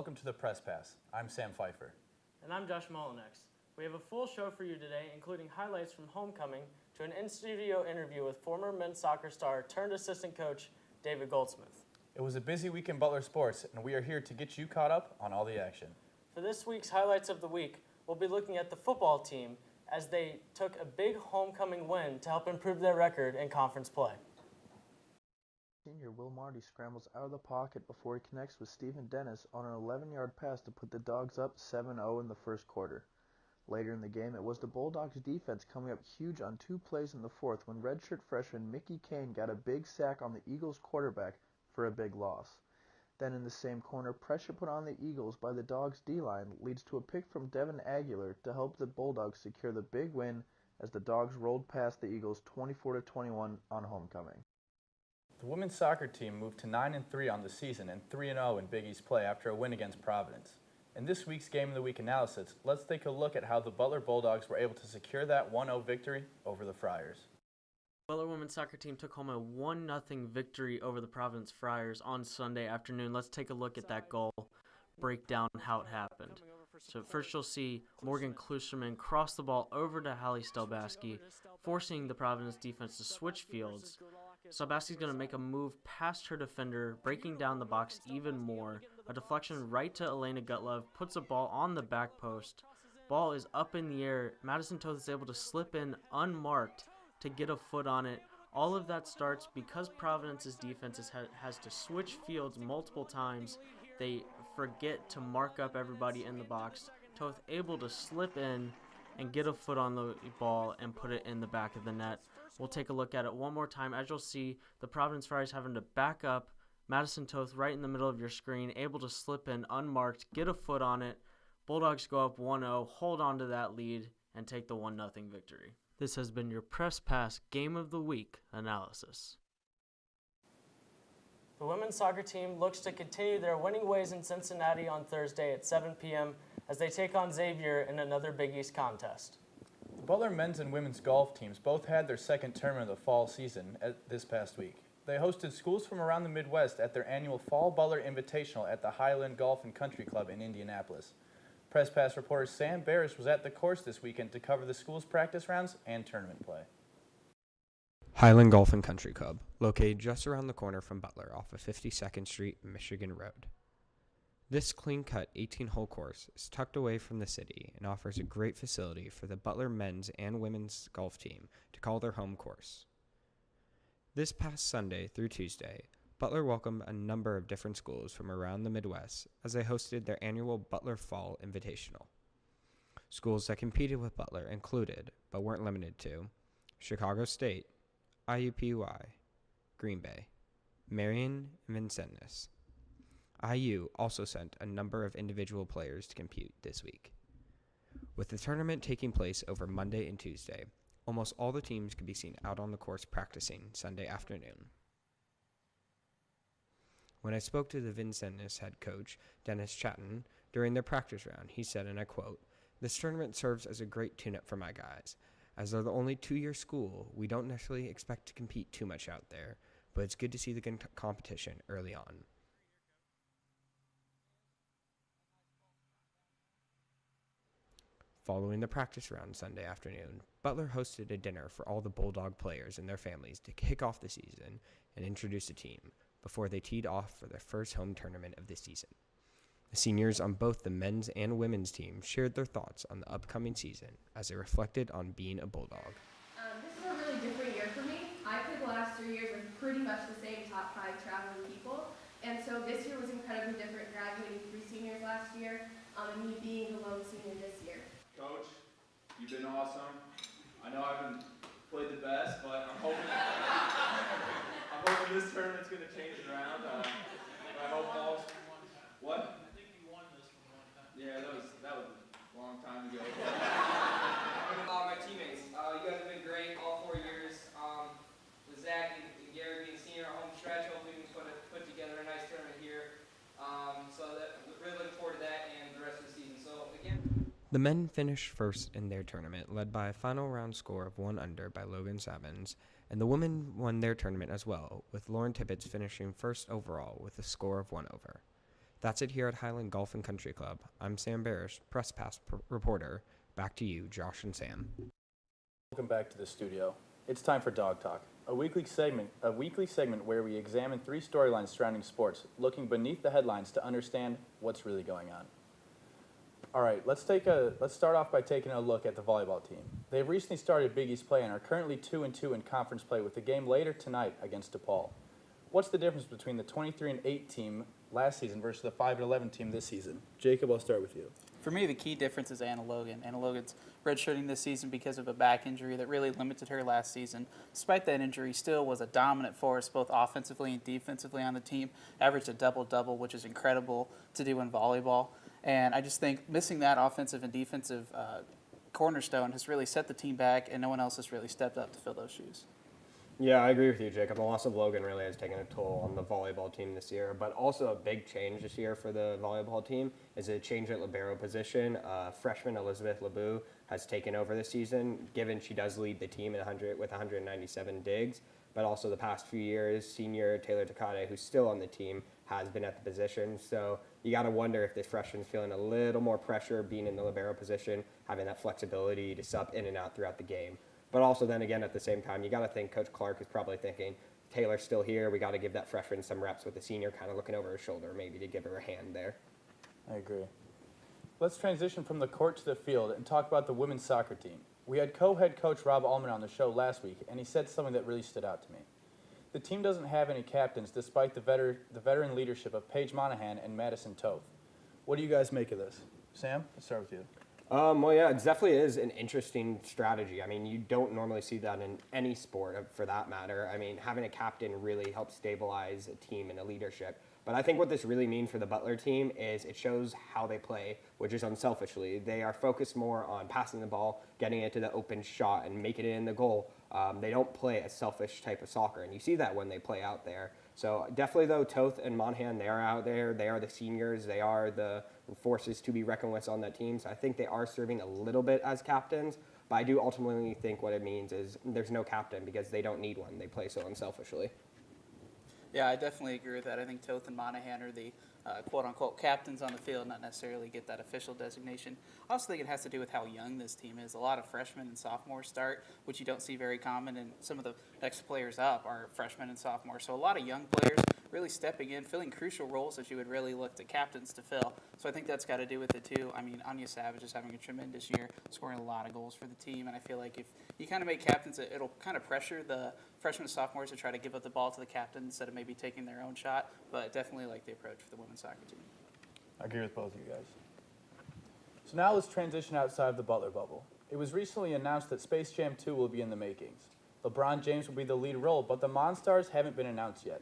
Welcome to the Press Pass. I'm Sam Pfeiffer. And I'm Josh Molinex. We have a full show for you today, including highlights from homecoming to an in-studio interview with former men's soccer star turned assistant coach David Goldsmith. It was a busy week in Butler sports, and we are here to get you caught up on all the action. For this week's highlights of the week, we'll be looking at the football team as they took a big homecoming win to help improve their record in conference play. Senior Will Marty scrambles out of the pocket before he connects with Stephen Dennis on an 11-yard pass to put the Dogs up 7-0 in the first quarter. Later in the game, it was the Bulldogs' defense coming up huge on 2 plays in the fourth when redshirt freshman Mickey Kane got a big sack on the Eagles' quarterback for a big loss. Then in the same corner, pressure put on the Eagles by the Dogs' D-line leads to a pick from Devin Aguilar to help the Bulldogs secure the big win as the Dogs rolled past the Eagles 24-21 on homecoming. The women's soccer team moved to 9-3 on the season and 3-0 in Big East play after a win against Providence. In this week's Game of the Week analysis, let's take a look at how the Butler Bulldogs were able to secure that 1-0 victory over the Friars. Butler women's soccer team took home a 1-0 victory over the Providence Friars on Sunday afternoon. Let's take a look at that goal, break down how it happened. So first you'll see Morgan Klusterman cross the ball over to Hallie Stelbaski, forcing the Providence defense to switch fields. Stelbaski's going to make a move past her defender, breaking down the box even more. A deflection right to Elena Gutlove, puts a ball on the back post. Ball is up in the air. Madison Toth is able to slip in unmarked to get a foot on it. All of that starts because Providence's defense has to switch fields multiple times. They forget to mark up everybody in the box. Toth able to slip in and get a foot on the ball and put it in the back of the net. We'll take a look at it one more time. As you'll see, the Providence Friars having to back up. Madison Toth right in the middle of your screen, able to slip in unmarked, get a foot on it. Bulldogs go up 1-0, hold on to that lead, and take the 1-0 victory. This has been your Press Pass Game of the Week analysis. The women's soccer team looks to continue their winning ways in Cincinnati on Thursday at 7 p.m. as they take on Xavier in another Big East contest. The Butler men's and women's golf teams both had their second tournament of the fall season this past week. They hosted schools from around the Midwest at their annual Fall Butler Invitational at the Highland Golf and Country Club in Indianapolis. Press Pass reporter Sam Barris was at the course this weekend to cover the school's practice rounds and tournament play. Highland Golf and Country Club, located just around the corner from Butler off of 52nd Street, Michigan Road. This clean-cut 18-hole course is tucked away from the city and offers a great facility for the Butler men's and women's golf team to call their home course. This past Sunday through Tuesday, Butler welcomed a number of different schools from around the Midwest as they hosted their annual Butler Fall Invitational. Schools that competed with Butler included, but weren't limited to, Chicago State, IUPUI, Green Bay, Marion, and Vincennes. IU also sent a number of individual players to compete this week. With the tournament taking place over Monday and Tuesday, almost all the teams could be seen out on the course practicing Sunday afternoon. When I spoke to the Vincennes head coach, Dennis Chatton, during their practice round, he said, and I quote, "This tournament serves as a great tune-up for my guys. As they're the only two-year school, we don't necessarily expect to compete too much out there, but it's good to see the competition early on." Following the practice round Sunday afternoon, Butler hosted a dinner for all the Bulldog players and their families to kick off the season and introduce the team before they teed off for their first home tournament of the season. The seniors on both the men's and women's teams shared their thoughts on the upcoming season as they reflected on being a Bulldog. This is a really different year for me. I played the last 3 years with pretty much the same top 5 traveling people, and so this year was incredibly different, graduating 3 seniors last year, and me being the lone senior this year. Coach, you've been awesome. I know I haven't played the best, but I'm hoping this tournament's going to change it around. I hope all. What? I think you won this from one time. Yeah, that was a long time ago. My teammates, you guys have been great all 4 years. With Zach and Gary being senior at home stretch, hopefully we can put together a nice tournament here. So that really looking forward to that and the rest of the season. So again. The men finished first in their tournament, led by a final round score of 1 under by Logan Savins, and the women won their tournament as well, with Lauren Tibbetts finishing first overall with a score of 1 over. That's it here at Highland Golf and Country Club. I'm Sam Barish, Press Pass reporter. Back to you, Josh and Sam. Welcome back to the studio. It's time for Dog Talk, a weekly segment where we examine 3 storylines surrounding sports, looking beneath the headlines to understand what's really going on. All right, let's start off by taking a look at the volleyball team. They've recently started Big East play and are currently 2-2 in conference play with the game later tonight against DePaul. What's the difference between the 23-8 team last season versus the 5-11 team this season? Jacob, I'll start with you. For me, the key difference is Anna Logan. Anna Logan's redshirting this season because of a back injury that really limited her last season. Despite that injury, still was a dominant force both offensively and defensively on the team. Averaged a double-double, which is incredible to do in volleyball. And I just think missing that offensive and defensive cornerstone has really set the team back, and no one else has really stepped up to fill those shoes. Yeah, I agree with you, Jacob. The loss of Logan really has taken a toll on the volleyball team this year, but also a big change this year for the volleyball team is a change at libero position. Freshman Elizabeth LeBeau has taken over this season, given she does lead the team with 197 digs, but also the past few years, senior Taylor Takade, who's still on the team, has been at the position. So you got to wonder if this freshman's feeling a little more pressure being in the libero position, having that flexibility to sub in and out throughout the game. But also then again, at the same time, you got to think Coach Clark is probably thinking, Taylor's still here. We got to give that freshman some reps with the senior kind of looking over her shoulder, maybe to give her a hand there. I agree. Let's transition from the court to the field and talk about the women's soccer team. We had co-head coach Rob Allman on the show last week, and he said something that really stood out to me. The team doesn't have any captains despite the veteran leadership of Paige Monahan and Madison Toth. What do you guys make of this? Sam, let's start with you. Well, yeah, it definitely is an interesting strategy. I mean, you don't normally see that in any sport, for that matter. I mean, having a captain really helps stabilize a team and a leadership. But I think what this really means for the Butler team is it shows how they play, which is unselfishly. They are focused more on passing the ball, getting it to the open shot, and making it in the goal. They don't play a selfish type of soccer, and you see that when they play out there. So definitely, though, Toth and Monahan, they are out there. They are the seniors. They are the forces to be reckoned with on that team. So I think they are serving a little bit as captains. But I do ultimately think what it means is there's no captain because they don't need one. They play so unselfishly. Yeah, I definitely agree with that. I think Toth and Monahan are the quote-unquote captains on the field, not necessarily get that official designation. I also think it has to do with how young this team is. A lot of freshmen and sophomores start, which you don't see very common, and some of the next players up are freshmen and sophomores. So a lot of young players really stepping in, filling crucial roles that you would really look to captains to fill. So I think that's got to do with it too. I mean, Anya Savage is having a tremendous year, scoring a lot of goals for the team, and I feel like if you kind of make captains, it'll kind of pressure the freshmen and sophomores to try to give up the ball to the captain instead of maybe taking their own shot, but definitely like the approach for the women's soccer team. I agree with both of you guys. So now let's transition outside of the Butler bubble. It was recently announced that Space Jam 2 will be in the makings. LeBron James will be the lead role, but the Monstars haven't been announced yet.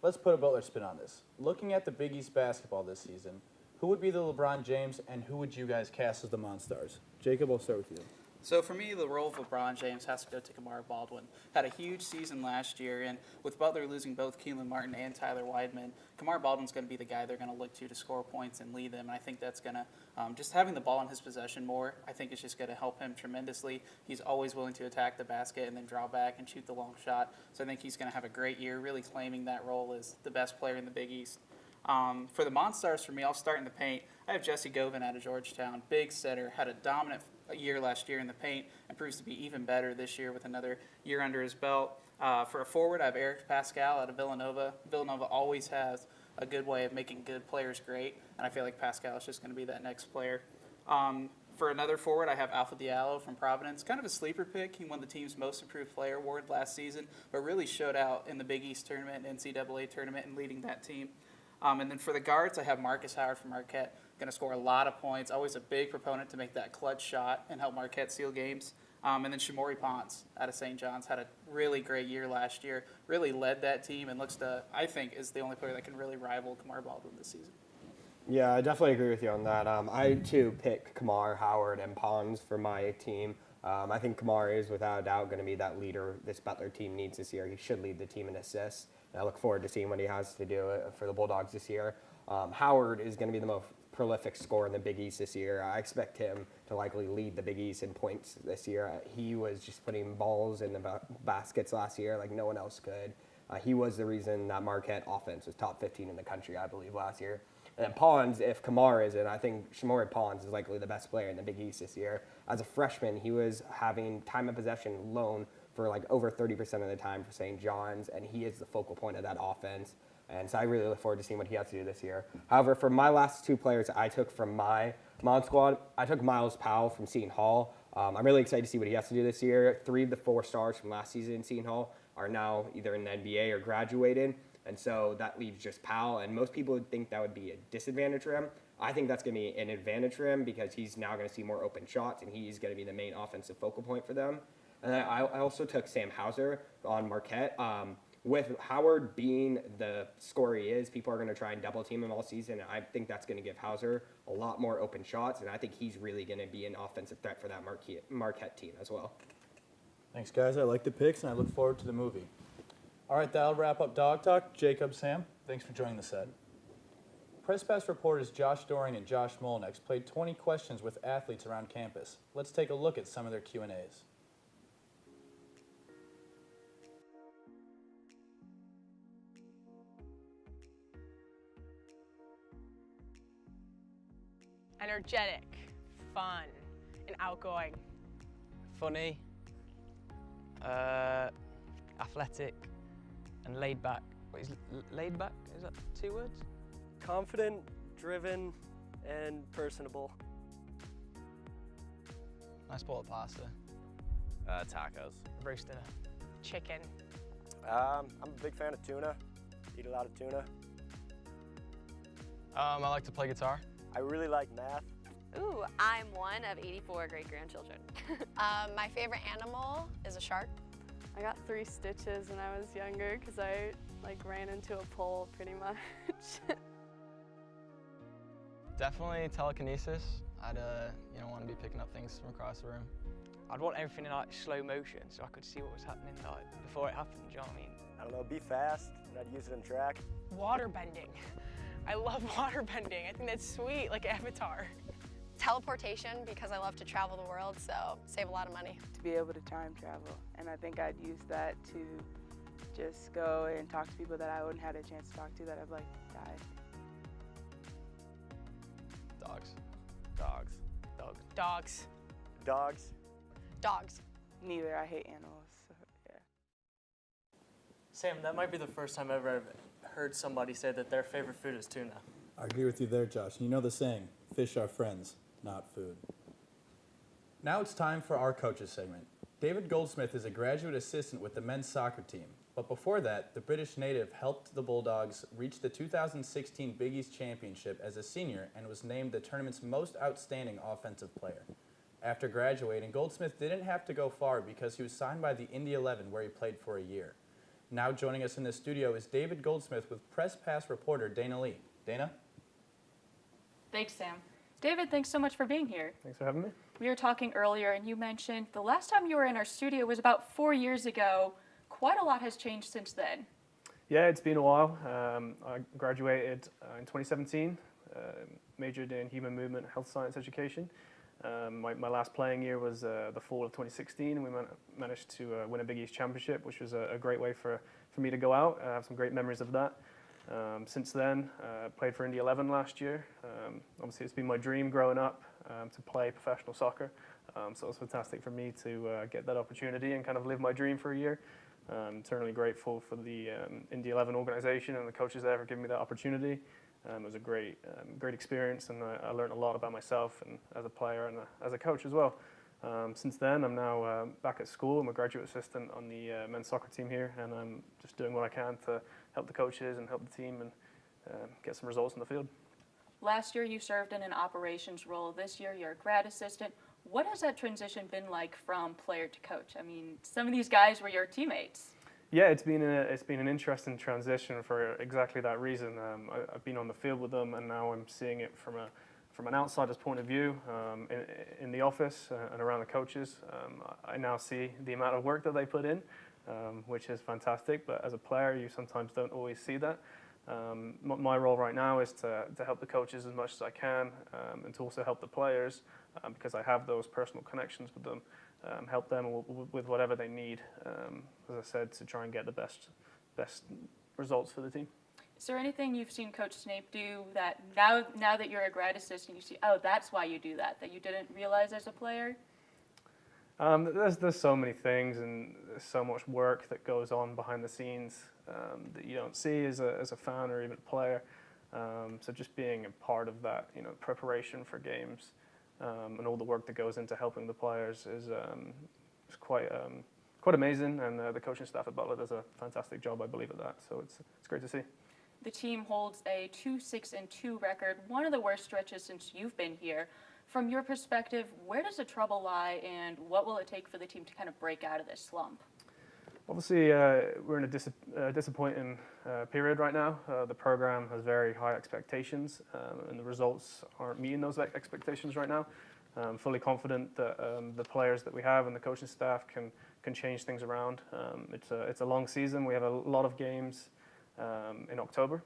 Let's put a Butler spin on this. Looking at the Big East basketball this season, who would be the LeBron James and who would you guys cast as the Monstars? Jacob, I'll start with you. So for me, the role of LeBron James has to go to Kamar Baldwin. Had a huge season last year, and with Butler losing both Keelan Martin and Tyler Weidman, Kamar Baldwin's going to be the guy they're going to look to score points and lead them. And I think that's going to, just having the ball in his possession more, I think it's just going to help him tremendously. He's always willing to attack the basket and then draw back and shoot the long shot. So I think he's going to have a great year, really claiming that role as the best player in the Big East. For the Monstars, for me, I'll start in the paint. I have Jesse Govin out of Georgetown, big setter, had a dominant year last year in the paint, and proves to be even better this year with another year under his belt. For a forward, I have Eric Pascal out of Villanova. Villanova always has a good way of making good players great, and I feel like Pascal is just going to be that next player. For another forward, I have Alpha Diallo from Providence. Kind of a sleeper pick. He won the team's Most Improved Player award last season, but really showed out in the Big East tournament, NCAA tournament, and leading that team. And then for the guards, I have Marcus Howard from Marquette. Going to score a lot of points. Always a big proponent to make that clutch shot and help Marquette seal games. And then Shamori Ponce out of St. John's had a really great year last year. Really led that team and looks to, I think, is the only player that can really rival Kamar Baldwin this season. Yeah, I definitely agree with you on that. I, too, pick Kamar, Howard, and Pons for my team. I think Kamar is, without a doubt, going to be that leader this Butler team needs this year. He should lead the team in assists. And I look forward to seeing what he has to do for the Bulldogs this year. Howard is going to be the most prolific scorer in the Big East this year. I expect him to likely lead the Big East in points this year. He was just putting balls in the baskets last year like no one else could. He was the reason that Marquette offense was top 15 in the country, I believe, last year. And then Pons, if Kamar isn't, I think Shamori Pons is likely the best player in the Big East this year. As a freshman, he was having time of possession alone for like over 30% of the time for St. John's, and he is the focal point of that offense. And so I really look forward to seeing what he has to do this year. However, for my last two players I took from my Mod squad, I took Miles Powell from Seton Hall. I'm really excited to see what he has to do this year. 3 of the 4 stars from last season in Seton Hall are now either in the NBA or graduated. And so that leaves just Powell. And most people would think that would be a disadvantage for him. I think that's going to be an advantage for him because he's now going to see more open shots and he's going to be the main offensive focal point for them. And then I also took Sam Hauser on Marquette. With Howard being the scorer he is, people are going to try and double team him all season. And I think that's going to give Hauser a lot more open shots. And I think he's really going to be an offensive threat for that Marquette team as well. Thanks, guys. I like the picks, and I look forward to the movie. All right, that'll wrap up Dog Talk. Jacob, Sam, thanks for joining the set. Press Pass reporters Josh Doring and Josh Molnex played 20 questions with athletes around campus. Let's take a look at some of their Q&As. Energetic, fun, and outgoing. Funny, athletic, and laid back. What is laid back? Is that 2 words? Confident, driven, and personable. Nice bowl of pasta. Tacos. Roast dinner. Chicken. I'm a big fan of tuna. Eat a lot of tuna. I like to play guitar. I really like math. Ooh, I'm one of 84 great-grandchildren. My favorite animal is a shark. I got 3 stitches when I was younger because I ran into a pole pretty much. Definitely telekinesis. I'd want to be picking up things from across the room. I'd want everything in slow motion so I could see what was happening before it happened, do you know what I mean? I don't know, be fast, and I'd use it in track. Water bending. I love water bending. I think that's sweet, like Avatar. Teleportation, because I love to travel the world, so save a lot of money. To be able to time travel, and I think I'd use that to just go and talk to people that I wouldn't have a chance to talk to that have died. Dogs. Dogs. Dogs. Dogs. Dogs. Dogs. Neither, I hate animals, so yeah. Sam, that might be the first time I've ever heard somebody say that their favorite food is tuna. I agree with you there, Josh. You know the saying, fish are friends, not food. Now it's time for our coaches segment. David Goldsmith is a graduate assistant with the men's soccer team. But before that, the British native helped the Bulldogs reach the 2016 Big East Championship as a senior and was named the tournament's most outstanding offensive player. After graduating, Goldsmith didn't have to go far because he was signed by the Indy 11 where he played for a year. Now joining us in the studio is David Goldsmith with Press Pass reporter Dana Lee. Dana? Thanks, Sam. David, thanks so much for being here. Thanks for having me. We were talking earlier, and you mentioned the last time you were in our studio was about 4 years ago. Quite a lot has changed since then. Yeah, it's been a while. I graduated in 2017, majored in human movement health science education. My last playing year was the fall of 2016, and we managed to win a Big East championship, which was a great way for me to go out. I have some great memories of that. Since then, played for Indy 11 last year. Obviously, it's been my dream growing up to play professional soccer. So it was fantastic for me to get that opportunity and kind of live my dream for a year. Eternally grateful for the Indy 11 organization and the coaches there for giving me that opportunity. It was a great experience, and I learned a lot about myself and as a player and as a coach as well. Since then, I'm now back at school. I'm a graduate assistant on the men's soccer team here, and I'm just doing what I can to help the coaches and help the team and get some results in the field. Last year, you served in an operations role. This year, you're a grad assistant. What has that transition been like from player to coach? I mean, some of these guys were your teammates. Yeah, it's been an interesting transition for exactly that reason. I've been on the field with them, and now I'm seeing it from an outsider's point of view in the office and around the coaches. I now see the amount of work that they put in, which is fantastic. But as a player, you sometimes don't always see that. My role right now is to help the coaches as much as I can, and to also help the players because I have those personal connections with them. Help them with whatever they need, as I said, to try and get the best results for the team. Is there anything you've seen Coach Snape do that now that you're a grad assistant, you see, oh, that's why you do that you didn't realize as a player? There's so many things, and there's so much work that goes on behind the scenes that you don't see as a fan or even a player. So just being a part of that, preparation for games and all the work that goes into helping the players is quite amazing. And the coaching staff at Butler does a fantastic job, I believe, at that. So it's great to see. The team holds a 2-6-2 record, one of the worst stretches since you've been here. From your perspective, where does the trouble lie, and what will it take for the team to kind of break out of this slump? Obviously, we're in a disappointing period right now. The program has very high expectations, and the results aren't meeting those expectations right now. I'm fully confident that the players that we have and the coaching staff can change things around. It's a long season. We have a lot of games in October,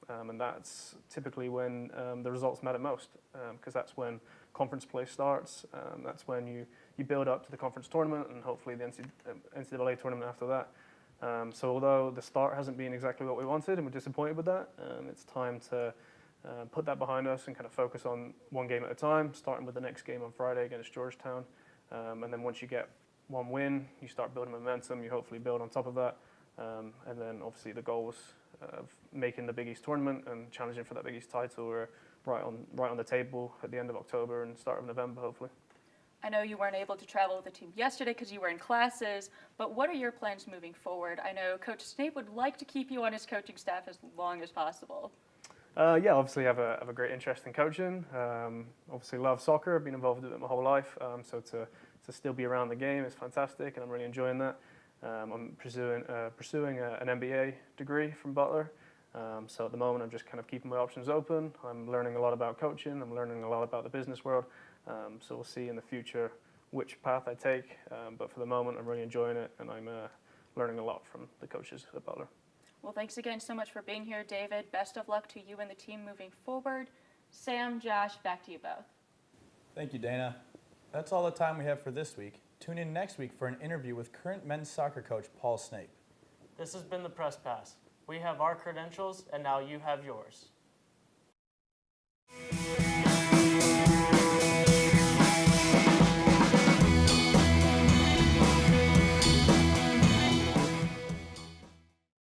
and that's typically when the results matter most, because that's when conference play starts. That's when you build up to the conference tournament and hopefully the NCAA tournament after that. So although the start hasn't been exactly what we wanted and we're disappointed with that, it's time to put that behind us and kind of focus on one game at a time, starting with the next game on Friday against Georgetown. And then once you get one win, you start building momentum, you hopefully build on top of that. And then obviously the goals of making the Big East tournament and challenging for that Big East title are right on the table at the end of October and start of November, hopefully. I know you weren't able to travel with the team yesterday because you were in classes, but what are your plans moving forward? I know Coach Snape would like to keep you on his coaching staff as long as possible. Yeah, obviously I have a great interest in coaching. Obviously love soccer. I've been involved with it my whole life. So to still be around the game is fantastic, and I'm really enjoying that. I'm pursuing an MBA degree from Butler. So at the moment I'm just kind of keeping my options open. I'm learning a lot about coaching. I'm learning a lot about the business world. So we'll see in the future which path I take. But for the moment I'm really enjoying it, and I'm learning a lot from the coaches at Butler. Well, thanks again so much for being here, David. Best of luck to you and the team moving forward. Sam, Josh, back to you both. Thank you, Dana. That's all the time we have for this week. Tune in next week for an interview with current men's soccer coach Paul Snape. This has been the Press Pass. We have our credentials, and now you have yours.